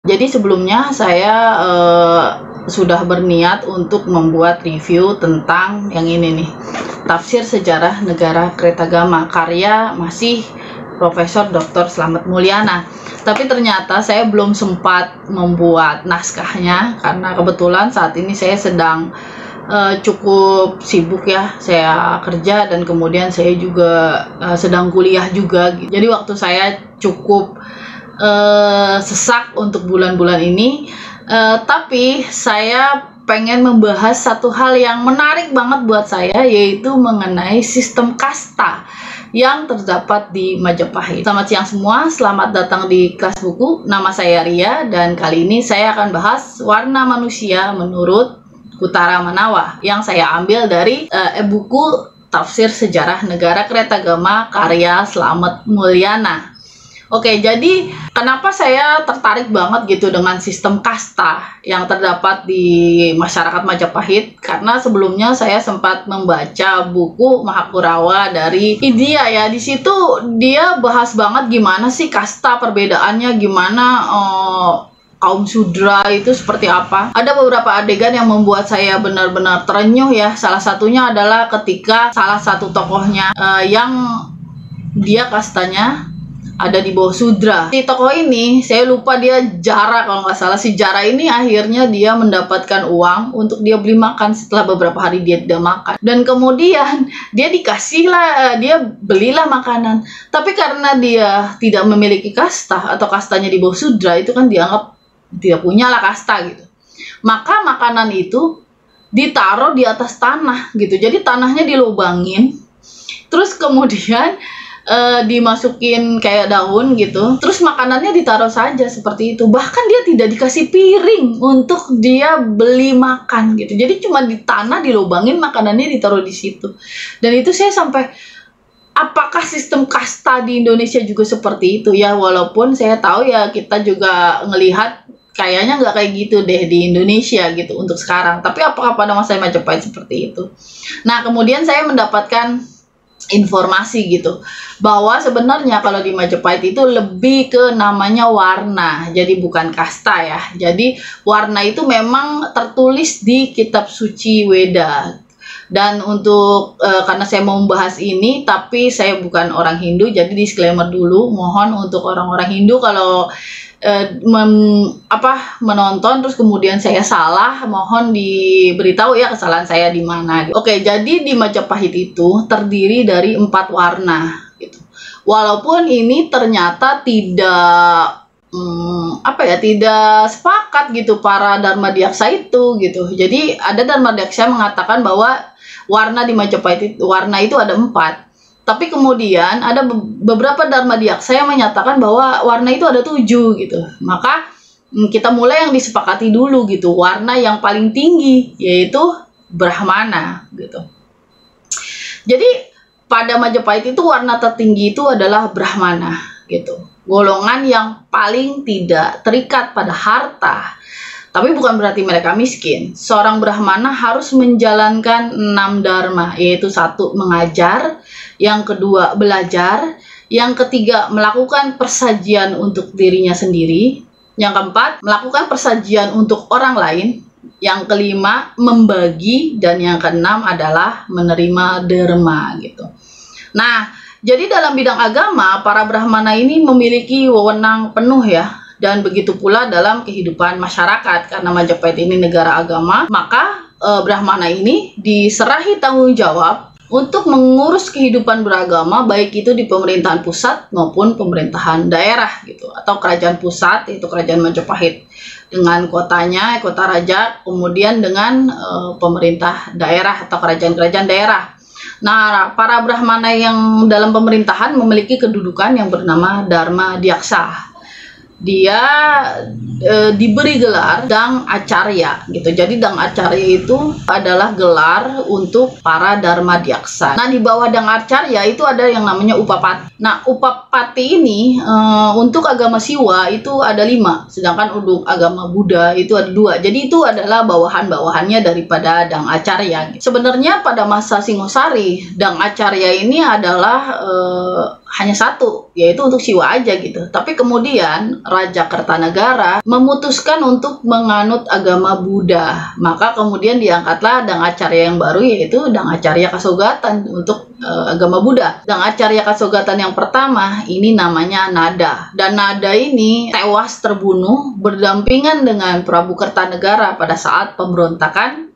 Jadi sebelumnya saya sudah berniat untuk membuat review tentang yang ini nih, Tafsir Sejarah Negara Kretagama, karya masih Profesor Dr. Slamet Mulyana. Tapi ternyata saya belum sempat membuat naskahnya karena kebetulan saat ini saya sedang cukup sibuk ya, saya kerja dan kemudian saya juga sedang kuliah juga. Jadi waktu saya cukup sesak untuk bulan-bulan ini, tapi saya pengen membahas satu hal yang menarik banget buat saya, yaitu mengenai sistem kasta yang terdapat di Majapahit. Selamat siang semua, selamat datang di kelas buku. Nama saya Ria dan kali ini saya akan bahas warna manusia menurut Utara Manawa yang saya ambil dari buku Tafsir Sejarah Negara Kretagama karya Slamet Mulyana. Oke, jadi kenapa saya tertarik banget gitu dengan sistem kasta yang terdapat di masyarakat Majapahit? Karena sebelumnya saya sempat membaca buku Mahakurawa dari India ya. Di situ dia bahas banget gimana sih kasta, perbedaannya gimana, kaum Sudra itu seperti apa. Ada beberapa adegan yang membuat saya benar-benar terenyuh ya. Salah satunya adalah ketika salah satu tokohnya yang dia kastanya ada di bawah Sudra. Si tokoh ini, saya lupa dia Jara kalau nggak salah. Si Jara ini akhirnya dia mendapatkan uang untuk dia beli makan setelah beberapa hari dia tidak makan. Dan kemudian dia dikasihlah, dia belilah makanan. Tapi karena dia tidak memiliki kasta atau kastanya di bawah Sudra, itu kan dianggap tidak punya lah kasta gitu. Maka makanan itu ditaruh di atas tanah gitu. Jadi tanahnya dilubangin. Terus kemudian dimasukin kayak daun gitu, terus makanannya ditaruh saja seperti itu. Bahkan dia tidak dikasih piring untuk dia beli makan gitu. Jadi cuma di tanah dilubangin, makanannya ditaruh di situ. Dan itu saya sampai, apakah sistem kasta di Indonesia juga seperti itu ya? Walaupun saya tahu ya kita juga ngelihat kayaknya nggak kayak gitu deh di Indonesia gitu untuk sekarang. Tapi apakah pada masa Majapahit seperti itu? Nah, kemudian saya mendapatkan informasi gitu bahwa sebenarnya kalau di Majapahit itu lebih ke namanya warna, jadi bukan kasta ya. Jadi warna itu memang tertulis di kitab suci Weda. Dan untuk karena saya mau membahas ini, tapi saya bukan orang Hindu, jadi disclaimer dulu, mohon untuk orang-orang Hindu kalau menonton terus kemudian saya salah, mohon diberitahu ya kesalahan saya di mana. Oke, jadi di Majapahit itu terdiri dari 4 warna gitu. Walaupun ini ternyata tidak tidak sepakat gitu para Dharmadiaksa itu gitu. Jadi ada Dharmadiaksa mengatakan bahwa warna di Majapahit itu, warna itu ada 4. Tapi kemudian ada beberapa Dharmadiaksa yang menyatakan bahwa warna itu ada 7 gitu. Maka kita mulai yang disepakati dulu gitu. Warna yang paling tinggi yaitu Brahmana gitu. Jadi pada Majapahit itu warna tertinggi itu adalah Brahmana gitu. Golongan yang paling tidak terikat pada harta. Tapi bukan berarti mereka miskin. Seorang Brahmana harus menjalankan 6 dharma, yaitu 1 mengajar, yang kedua belajar, yang ketiga melakukan persajian untuk dirinya sendiri, yang keempat melakukan persajian untuk orang lain, yang kelima membagi, dan yang keenam adalah menerima dharma gitu. Nah, jadi dalam bidang agama para Brahmana ini memiliki wewenang penuh ya. Dan begitu pula dalam kehidupan masyarakat, karena Majapahit ini negara agama, maka Brahmana ini diserahi tanggung jawab untuk mengurus kehidupan beragama, baik itu di pemerintahan pusat maupun pemerintahan daerah gitu, atau kerajaan pusat itu kerajaan Majapahit dengan kotanya, kota raja, kemudian dengan pemerintah daerah atau kerajaan-kerajaan daerah. Nah, para Brahmana yang dalam pemerintahan memiliki kedudukan yang bernama Dharmadiaksa. Dia diberi gelar Dang Acarya gitu. Jadi Dang Acarya itu adalah gelar untuk para Dharmadiaksa. Nah, di bawah Dang Acarya itu ada yang namanya Upapati. Nah, Upapati ini untuk agama Siwa itu ada 5, sedangkan untuk agama Buddha itu ada 2. Jadi itu adalah bawahan-bawahannya daripada Dang Acarya. Sebenarnya pada masa Singosari, Dang Acarya ini adalah hanya satu, yaitu untuk Siwa aja gitu. Tapi kemudian Raja Kertanegara memutuskan untuk menganut agama Buddha. Maka kemudian diangkatlah Dangacarya yang baru, yaitu Dangacarya Kasogatan untuk agama Buddha. Dangacarya Kasogatan yang pertama ini namanya Nada. Dan Nada ini tewas terbunuh berdampingan dengan Prabu Kertanegara pada saat pemberontakan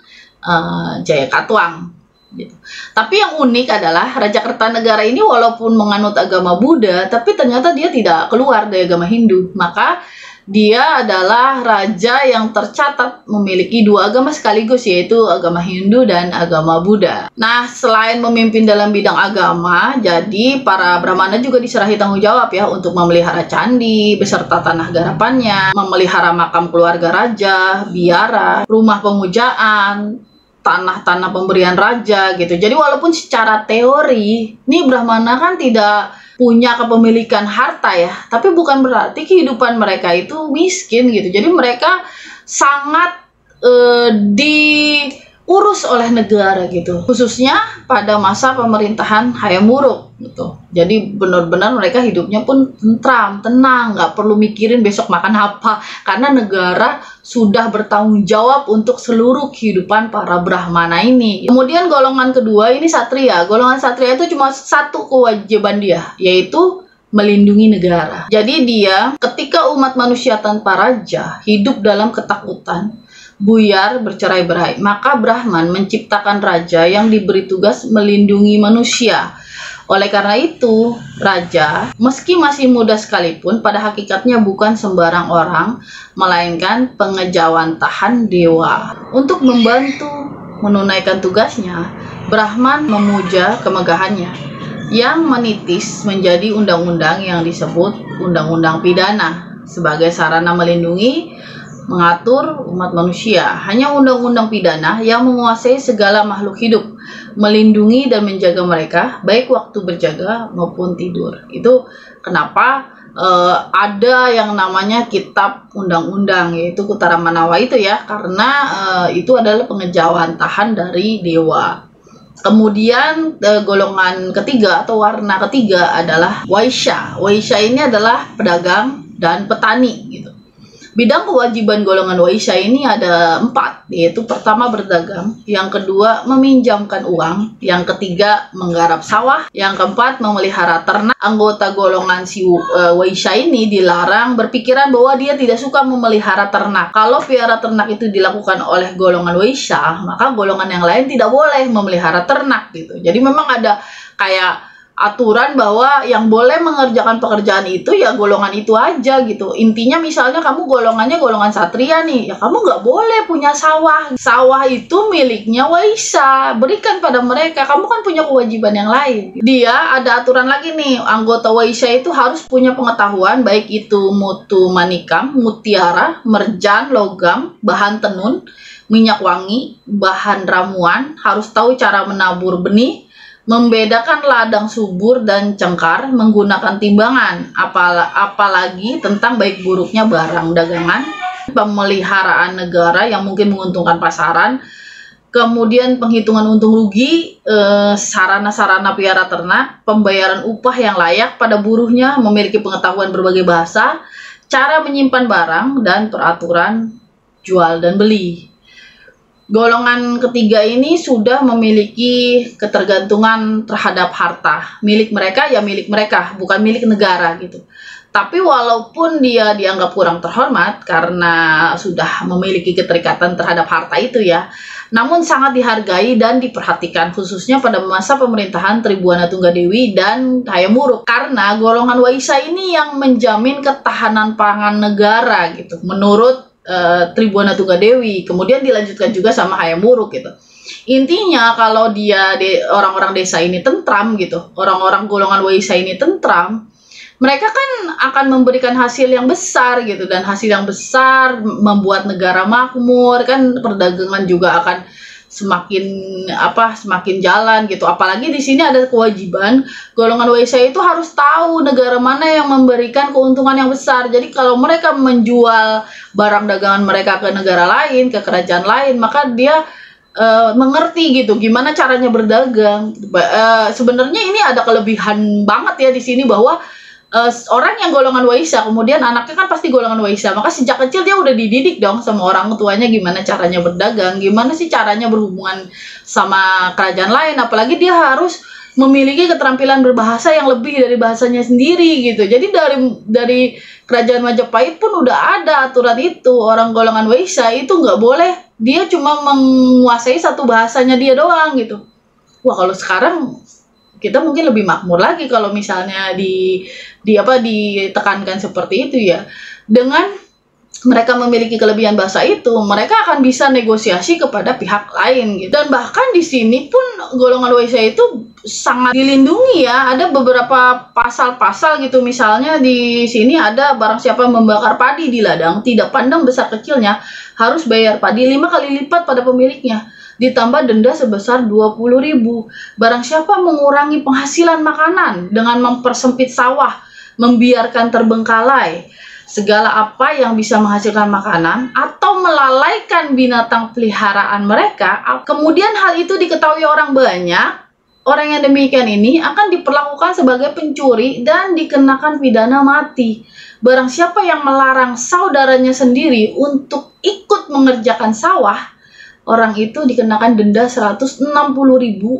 Jayakatwang. Gitu. Tapi yang unik adalah Raja Kertanegara ini walaupun menganut agama Buddha, tapi ternyata dia tidak keluar dari agama Hindu. Maka dia adalah raja yang tercatat memiliki dua agama sekaligus, yaitu agama Hindu dan agama Buddha. Nah, selain memimpin dalam bidang agama, jadi para Brahmana juga diserahi tanggung jawab ya untuk memelihara candi beserta tanah garapannya, memelihara makam keluarga raja, biara, rumah pemujaan, tanah-tanah pemberian raja gitu. Jadi walaupun secara teori ini Brahmana kan tidak punya kepemilikan harta ya, tapi bukan berarti kehidupan mereka itu miskin gitu. Jadi mereka sangat diurus oleh negara gitu, khususnya pada masa pemerintahan Hayam Wuruk gitu. Jadi benar-benar mereka hidupnya pun tentram, tenang, nggak perlu mikirin besok makan apa, karena negara sudah bertanggung jawab untuk seluruh kehidupan para Brahmana ini. Kemudian golongan kedua ini Satria. Golongan Satria itu cuma satu kewajiban dia, yaitu melindungi negara. Jadi dia ketika umat manusia tanpa raja hidup dalam ketakutan, buyar, bercerai-berai, maka Brahman menciptakan raja yang diberi tugas melindungi manusia. Oleh karena itu, raja, meski masih muda sekalipun, pada hakikatnya bukan sembarang orang, melainkan pengejawantahan dewa. Untuk membantu menunaikan tugasnya, Brahman memuja kemegahannya, yang menitis menjadi undang-undang yang disebut Undang-Undang Pidana, sebagai sarana melindungi, mengatur umat manusia. Hanya undang-undang pidana yang menguasai segala makhluk hidup, melindungi dan menjaga mereka baik waktu berjaga maupun tidur. Itu kenapa ada yang namanya kitab undang-undang, yaitu Kutara Manawa itu ya, karena itu adalah pengejawantahan dari dewa. Kemudian golongan ketiga atau warna ketiga adalah Waisya. Waisya ini adalah pedagang dan petani gitu. Bidang kewajiban golongan Waisya ini ada 4, yaitu pertama berdagang, yang kedua meminjamkan uang, yang ketiga menggarap sawah, yang keempat memelihara ternak. Anggota golongan si Waisya ini dilarang berpikiran bahwa dia tidak suka memelihara ternak. Kalau piara ternak itu dilakukan oleh golongan Waisya, maka golongan yang lain tidak boleh memelihara ternak gitu. Jadi memang ada kayak aturan bahwa yang boleh mengerjakan pekerjaan itu ya golongan itu aja gitu. Intinya misalnya kamu golongannya golongan Satria nih, ya kamu nggak boleh punya sawah. Sawah itu miliknya Waisya, berikan pada mereka. Kamu kan punya kewajiban yang lain. Dia ada aturan lagi nih, anggota Waisya itu harus punya pengetahuan baik itu mutu manikam, mutiara, merjan, logam, bahan tenun, minyak wangi, bahan ramuan, harus tahu cara menabur benih, membedakan ladang subur dan cengkar menggunakan timbangan, apalagi tentang baik buruknya barang dagangan, pemeliharaan negara yang mungkin menguntungkan pasaran, kemudian penghitungan untung rugi, sarana-sarana piara ternak, pembayaran upah yang layak pada buruhnya, memiliki pengetahuan berbagai bahasa, cara menyimpan barang, dan peraturan jual dan beli. Golongan ketiga ini sudah memiliki ketergantungan terhadap harta. Milik mereka ya milik mereka, bukan milik negara gitu. Tapi walaupun dia dianggap kurang terhormat karena sudah memiliki keterikatan terhadap harta itu ya, namun sangat dihargai dan diperhatikan khususnya pada masa pemerintahan Tribuana Tunggadewi dan Hayam Wuruk. Karena golongan Waisya ini yang menjamin ketahanan pangan negara gitu. Menurut Tribuana Tunggadewi, kemudian dilanjutkan juga sama Hayam Wuruk gitu. Intinya kalau dia orang-orang desa ini tentram gitu, orang-orang golongan Waisya ini tentram, mereka kan akan memberikan hasil yang besar gitu, dan hasil yang besar membuat negara makmur, kan perdagangan juga akan semakin jalan gitu. Apalagi di sini ada kewajiban golongan Waisya itu harus tahu negara mana yang memberikan keuntungan yang besar. Jadi kalau mereka menjual barang dagangan mereka ke negara lain, ke kerajaan lain, maka dia mengerti gitu gimana caranya berdagang. Sebenarnya ini ada kelebihan banget ya di sini bahwa orang yang golongan Waisya kemudian anaknya kan pasti golongan Waisya, maka sejak kecil dia udah dididik dong sama orang tuanya gimana caranya berdagang, gimana sih caranya berhubungan sama kerajaan lain, apalagi dia harus memiliki keterampilan berbahasa yang lebih dari bahasanya sendiri gitu. Jadi dari kerajaan Majapahit pun udah ada aturan itu, orang golongan Waisya itu nggak boleh, dia cuma menguasai satu bahasanya dia doang gitu. Wah, kalau sekarang kita mungkin lebih makmur lagi kalau misalnya ditekankan seperti itu ya. Dengan mereka memiliki kelebihan bahasa itu, mereka akan bisa negosiasi kepada pihak lain gitu. Dan bahkan di sini pun golongan Waisya itu sangat dilindungi ya. Ada beberapa pasal-pasal gitu, misalnya di sini ada barang siapa membakar padi di ladang, tidak pandang besar kecilnya, harus bayar padi 5 kali lipat pada pemiliknya, ditambah denda sebesar 20.000. Barang siapa mengurangi penghasilan makanan dengan mempersempit sawah, membiarkan terbengkalai segala apa yang bisa menghasilkan makanan, atau melalaikan binatang peliharaan mereka, kemudian hal itu diketahui orang banyak, orang yang demikian ini akan diperlakukan sebagai pencuri dan dikenakan pidana mati. Barang siapa yang melarang saudaranya sendiri untuk ikut mengerjakan sawah, orang itu dikenakan denda 160.000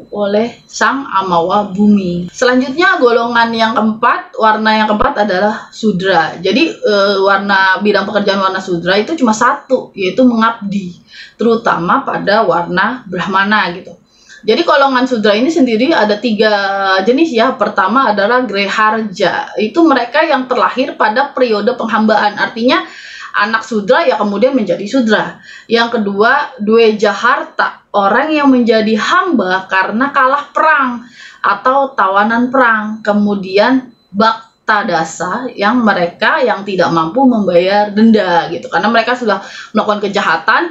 oleh Sang Amawa Bumi. Selanjutnya golongan yang keempat, warna yang keempat adalah Sudra. Jadi warna bidang pekerjaan warna Sudra itu cuma satu, yaitu mengabdi, terutama pada warna Brahmana gitu. Jadi golongan Sudra ini sendiri ada 3 jenis ya. Pertama adalah Greharja, itu mereka yang terlahir pada periode penghambaan, artinya anak Sudra ya kemudian menjadi Sudra. Yang kedua, Dwejaharta, orang yang menjadi hamba karena kalah perang atau tawanan perang. Kemudian Bhaktadasa, yang mereka yang tidak mampu membayar denda gitu, karena mereka sudah melakukan kejahatan,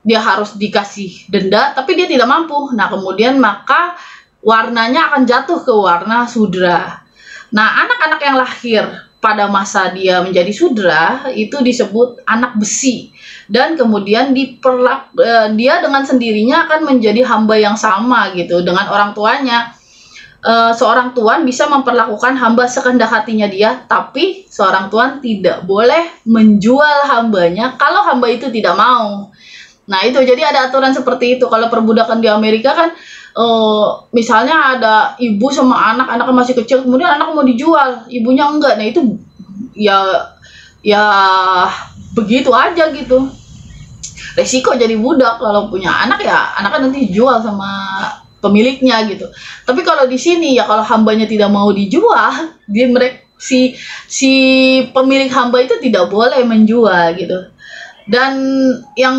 dia harus dikasih denda tapi dia tidak mampu. Nah, kemudian maka warnanya akan jatuh ke warna Sudra. Nah, anak-anak yang lahir pada masa dia menjadi Sudra itu disebut anak besi, dan kemudian dia dengan sendirinya akan menjadi hamba yang sama gitu dengan orang tuanya. Seorang tuan bisa memperlakukan hamba sekehendak hatinya dia, tapi seorang tuan tidak boleh menjual hambanya kalau hamba itu tidak mau. Nah, itu jadi ada aturan seperti itu. Kalau perbudakan di Amerika kan misalnya ada ibu sama anaknya masih kecil, kemudian anak mau dijual, ibunya enggak. Nah, itu ya begitu aja gitu. Resiko jadi budak kalau punya anak, ya anaknya nanti dijual sama pemiliknya gitu. Tapi kalau di sini ya kalau hambanya tidak mau dijual, si pemilik hamba itu tidak boleh menjual gitu. Dan yang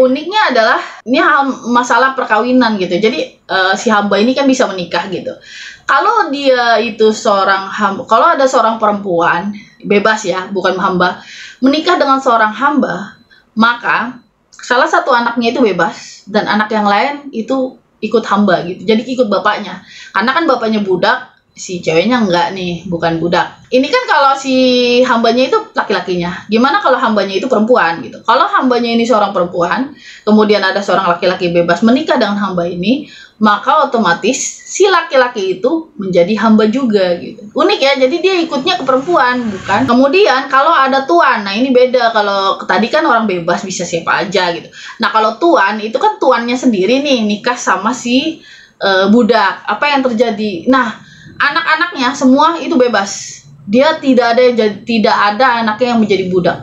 uniknya adalah ini masalah perkawinan gitu. Jadi si hamba ini kan bisa menikah gitu. Kalau dia itu seorang hamba, kalau ada seorang perempuan bebas ya, bukan hamba, menikah dengan seorang hamba, maka salah satu anaknya itu bebas dan anak yang lain itu ikut hamba gitu. Jadi ikut bapaknya. Karena kan bapaknya budak, si ceweknya enggak nih, bukan budak. Ini kan kalau si hambanya itu laki-lakinya. Gimana kalau hambanya itu perempuan gitu? Kalau hambanya ini seorang perempuan, kemudian ada seorang laki-laki bebas menikah dengan hamba ini, maka otomatis si laki-laki itu menjadi hamba juga gitu. Unik ya, jadi dia ikutnya ke perempuan, bukan? Kemudian kalau ada tuan, nah ini beda. Kalau tadi kan orang bebas bisa siapa aja gitu. Nah, kalau tuan itu kan tuannya sendiri nih nikah sama si budak. Apa yang terjadi? Nah, anak-anaknya semua itu bebas. Dia tidak ada anaknya yang menjadi budak.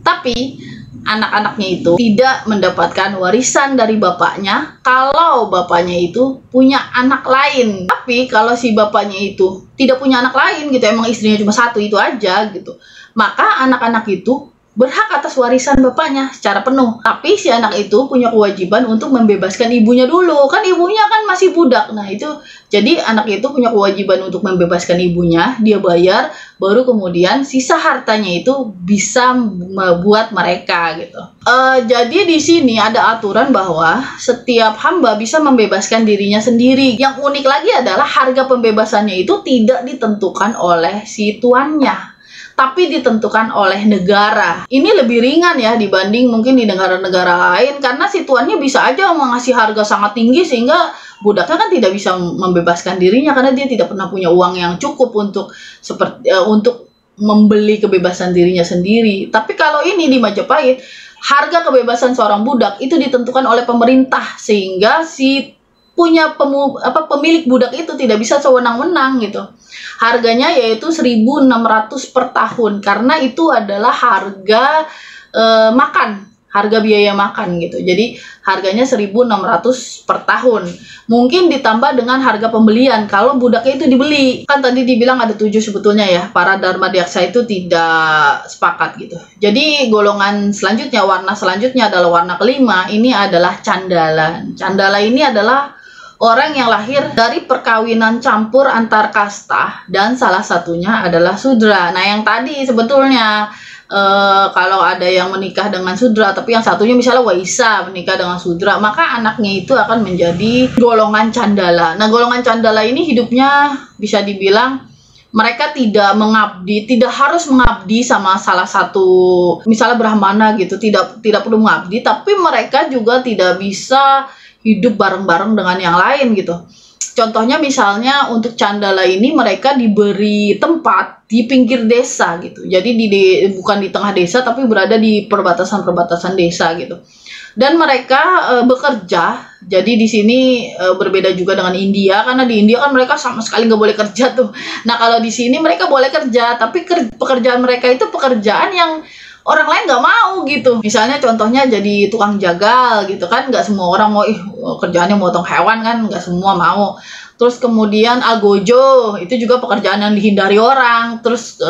Tapi anak-anaknya itu tidak mendapatkan warisan dari bapaknya kalau bapaknya itu punya anak lain. Tapi kalau si bapaknya itu tidak punya anak lain gitu, emang istrinya cuma satu itu aja gitu, maka anak-anak itu berhak atas warisan bapaknya secara penuh. Tapi si anak itu punya kewajiban untuk membebaskan ibunya dulu. Kan ibunya kan masih budak. Nah, itu jadi anak itu punya kewajiban untuk membebaskan ibunya, dia bayar, baru kemudian sisa hartanya itu bisa membuat mereka gitu. Jadi di sini ada aturan bahwa setiap hamba bisa membebaskan dirinya sendiri. Yang unik lagi adalah harga pembebasannya itu tidak ditentukan oleh si tuannya, tapi ditentukan oleh negara. Ini lebih ringan ya dibanding mungkin di negara-negara lain, karena situannya bisa aja mengasih harga sangat tinggi sehingga budaknya kan tidak bisa membebaskan dirinya karena dia tidak pernah punya uang yang cukup untuk untuk membeli kebebasan dirinya sendiri. Tapi kalau ini di Majapahit, harga kebebasan seorang budak itu ditentukan oleh pemerintah sehingga si pemilik budak itu tidak bisa sewenang-wenang gitu. Harganya yaitu 1.600 per tahun karena itu adalah harga harga biaya makan gitu. Jadi harganya 1.600 per tahun. Mungkin ditambah dengan harga pembelian kalau budaknya itu dibeli. Kan tadi dibilang ada 7 sebetulnya ya. Para Dharmadiaksa itu tidak sepakat gitu. Jadi golongan selanjutnya, warna selanjutnya adalah warna kelima. Ini adalah candalan. Candala ini adalah orang yang lahir dari perkawinan campur antar kasta dan salah satunya adalah Sudra. Nah, yang tadi sebetulnya kalau ada yang menikah dengan Sudra, tapi yang satunya misalnya Waisa menikah dengan Sudra, maka anaknya itu akan menjadi golongan Candala. Nah, golongan Candala ini hidupnya bisa dibilang mereka tidak harus mengabdi sama salah satu, misalnya Brahmana gitu, tidak perlu mengabdi, tapi mereka juga tidak bisa hidup bareng-bareng dengan yang lain gitu. Contohnya misalnya untuk Candala ini mereka diberi tempat di pinggir desa gitu. Jadi bukan di tengah desa tapi berada di perbatasan-perbatasan desa gitu. Dan mereka bekerja. Jadi di sini berbeda juga dengan India karena di India kan mereka sama sekali nggak boleh kerja tuh. Nah, kalau di sini mereka boleh kerja tapi pekerjaan mereka itu pekerjaan yang orang lain nggak mau gitu. Misalnya contohnya jadi tukang jagal gitu kan, nggak semua orang mau, kerjaannya motong hewan kan, nggak semua mau. Terus kemudian algojo, itu juga pekerjaan yang dihindari orang. Terus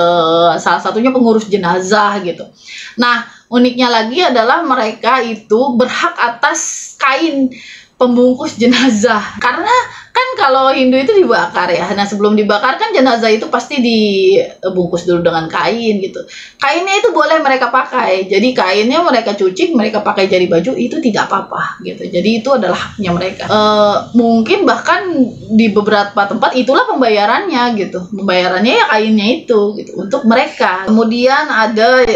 salah satunya pengurus jenazah gitu. Nah, uniknya lagi adalah mereka itu berhak atas kain pembungkus jenazah. Karena kan kalau Hindu itu dibakar ya. Nah, sebelum dibakar kan jenazah itu pasti dibungkus dulu dengan kain gitu. Kainnya itu boleh mereka pakai. Jadi kainnya mereka cuci, mereka pakai jadi baju, itu tidak apa-apa gitu. Jadi itu adalah haknya mereka. Mungkin bahkan di beberapa tempat itulah pembayarannya gitu. Pembayarannya ya kainnya itu gitu untuk mereka. Kemudian ada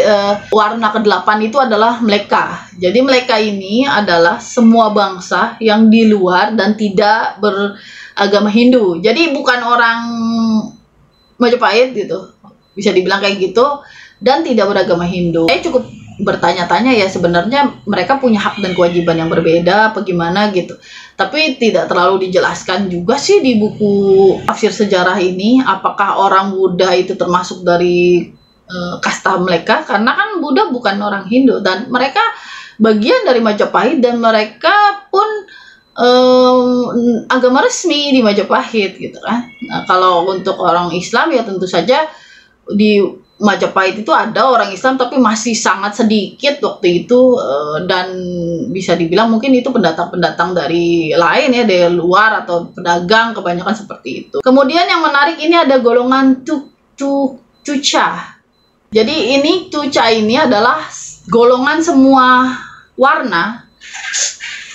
warna ke-8 itu adalah Mleka. Jadi Mleka ini adalah semua bangsa yang di luar dan tidak beragama Hindu. Jadi bukan orang Majapahit gitu, bisa dibilang kayak gitu, dan tidak beragama Hindu. Saya cukup bertanya-tanya ya, sebenarnya mereka punya hak dan kewajiban yang berbeda apa gimana gitu. Tapi tidak terlalu dijelaskan juga sih di buku tafsir sejarah ini apakah orang Buddha itu termasuk dari kasta Mleka, karena kan Buddha bukan orang Hindu dan mereka bagian dari Majapahit dan mereka pun agama resmi di Majapahit gitu kan. Nah, kalau untuk orang Islam ya tentu saja di Majapahit itu ada orang Islam tapi masih sangat sedikit waktu itu, dan bisa dibilang mungkin itu pendatang-pendatang dari lain ya, dari luar atau pedagang, kebanyakan seperti itu. Kemudian yang menarik ini ada golongan Tuca. Jadi ini Tuca ini adalah golongan semua warna,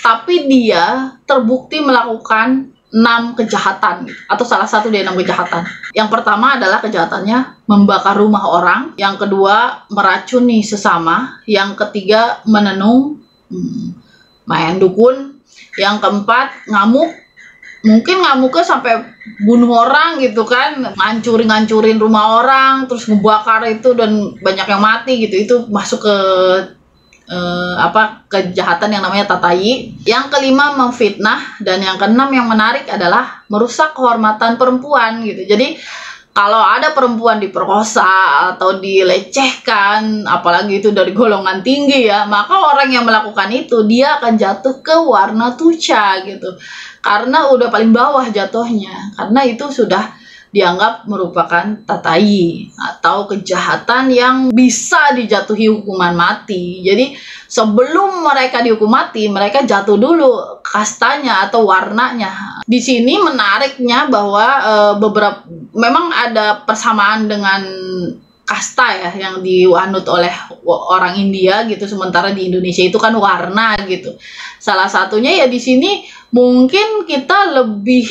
tapi dia terbukti melakukan 6 kejahatan atau salah satu dari 6 kejahatan. Yang pertama adalah kejahatannya membakar rumah orang, yang kedua meracuni sesama, yang ketiga menenung, main dukun, yang keempat ngamuk. Mungkin ngamuknya sampai bunuh orang gitu kan, ngancurin rumah orang, terus ngebakar itu dan banyak yang mati gitu. Itu masuk ke kejahatan yang namanya tatayi. Yang kelima memfitnah, dan yang keenam yang menarik adalah merusak kehormatan perempuan gitu. Jadi kalau ada perempuan diperkosa atau dilecehkan, apalagi itu dari golongan tinggi ya, maka orang yang melakukan itu dia akan jatuh ke warna Tuca gitu. Karena udah paling bawah jatuhnya, karena itu sudah dianggap merupakan tatayi atau kejahatan yang bisa dijatuhi hukuman mati. Jadi sebelum mereka dihukum mati, mereka jatuh dulu kastanya atau warnanya. Di sini menariknya bahwa memang ada persamaan dengan kasta ya yang dianut oleh orang India gitu, sementara di Indonesia itu kan warna gitu. Salah satunya ya di sini mungkin kita lebih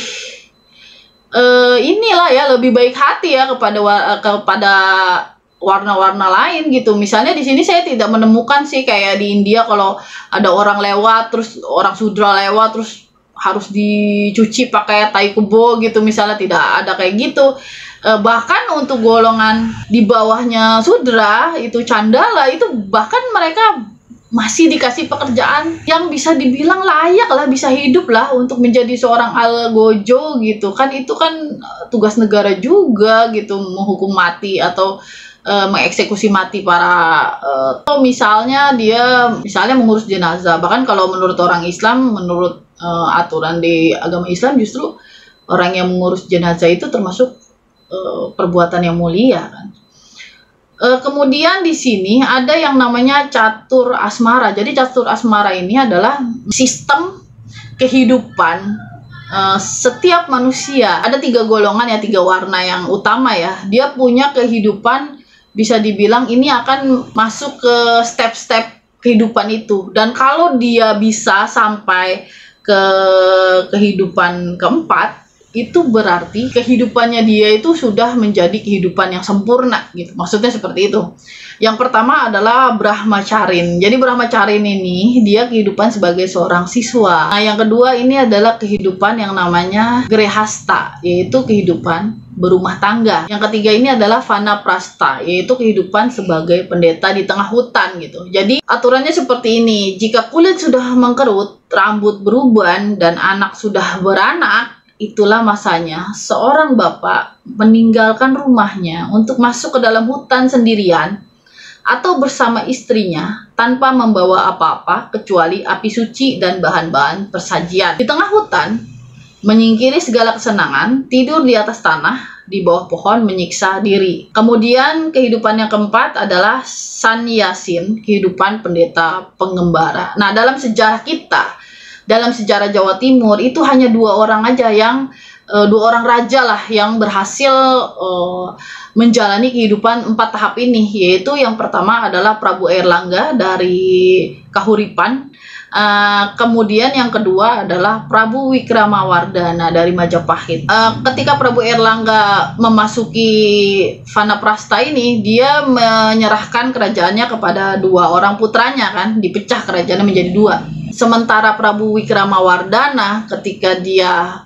lebih baik hati ya kepada warna-warna lain gitu. Misalnya di sini saya tidak menemukan sih kayak di India kalau ada orang lewat terus orang sudra lewat terus harus dicuci pakai tai kebo gitu, misalnya tidak ada kayak gitu. Bahkan untuk golongan di bawahnya sudra itu candala itu bahkan mereka masih dikasih pekerjaan yang bisa dibilang layak lah, bisa hidup lah untuk menjadi seorang algojo gitu kan. Itu kan tugas negara juga gitu, menghukum mati atau mengeksekusi mati para atau misalnya dia misalnya mengurus jenazah. Bahkan kalau menurut orang Islam, menurut aturan di agama Islam, justru orang yang mengurus jenazah itu termasuk perbuatan yang mulia kan. Kemudian di sini ada yang namanya catur asmara. Jadi catur asmara ini adalah sistem kehidupan setiap manusia. Ada 3 golongan ya, 3 warna yang utama ya. Dia punya kehidupan, bisa dibilang ini akan masuk ke step-step kehidupan itu. Dan kalau dia bisa sampai ke kehidupan keempat, itu berarti kehidupannya dia itu sudah menjadi kehidupan yang sempurna gitu. Maksudnya seperti itu. Yang pertama adalah Brahmacharin. Jadi Brahmacharin ini dia kehidupan sebagai seorang siswa. Nah, yang kedua ini adalah kehidupan yang namanya Grehasta, yaitu kehidupan berumah tangga. Yang ketiga ini adalah Vanaprastha, yaitu kehidupan sebagai pendeta di tengah hutan gitu. Jadi aturannya seperti ini. Jika kulit sudah mengkerut, rambut beruban, dan anak sudah beranak, itulah masanya seorang bapak meninggalkan rumahnya untuk masuk ke dalam hutan sendirian atau bersama istrinya tanpa membawa apa-apa kecuali api suci dan bahan-bahan persajian. Di tengah hutan, menyingkiri segala kesenangan, tidur di atas tanah, di bawah pohon menyiksa diri. Kemudian kehidupan yang keempat adalah Sannyasin, kehidupan pendeta pengembara. Nah, dalam sejarah kita, dalam sejarah Jawa Timur itu hanya 2 orang aja yang 2 orang raja lah yang berhasil menjalani kehidupan 4 tahap ini, yaitu yang pertama adalah Prabu Airlangga dari Kahuripan, kemudian yang kedua adalah Prabu Wikramawardhana dari Majapahit. Ketika Prabu Airlangga memasuki Vanaprastha ini, dia menyerahkan kerajaannya kepada 2 orang putranya kan, dipecah kerajaannya menjadi 2. Sementara Prabu Wikramawardhana ketika dia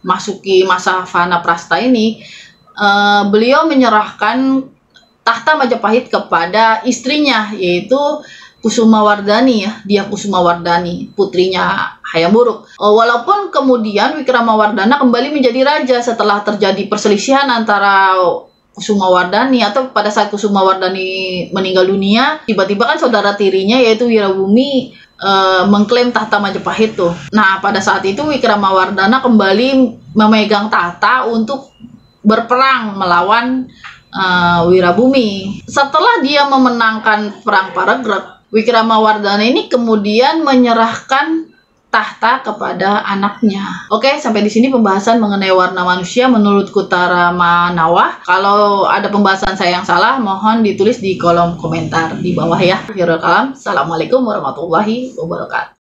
masuki masa Vanaprastha ini, beliau menyerahkan tahta Majapahit kepada istrinya, yaitu Kusumawardhani ya, dia Kusumawardhani, putrinya Hayam Wuruk. Walaupun kemudian Wikramawardhana kembali menjadi raja setelah terjadi perselisihan antara Kusumawardhani, atau pada saat Kusumawardhani meninggal dunia, tiba-tiba kan saudara tirinya yaitu Wirabumi mengklaim tahta Majapahit tuh. Nah, pada saat itu Wikramawardhana kembali memegang tahta untuk berperang melawan Wirabumi. Setelah dia memenangkan perang Paragreg, Wikramawardhana ini kemudian menyerahkan tahta kepada anaknya. Oke, sampai di sini pembahasan mengenai warna manusia menurut Kutara Manawa. Kalau ada pembahasan saya yang salah, mohon ditulis di kolom komentar di bawah ya. Akhirul kalam. Assalamualaikum warahmatullahi wabarakatuh.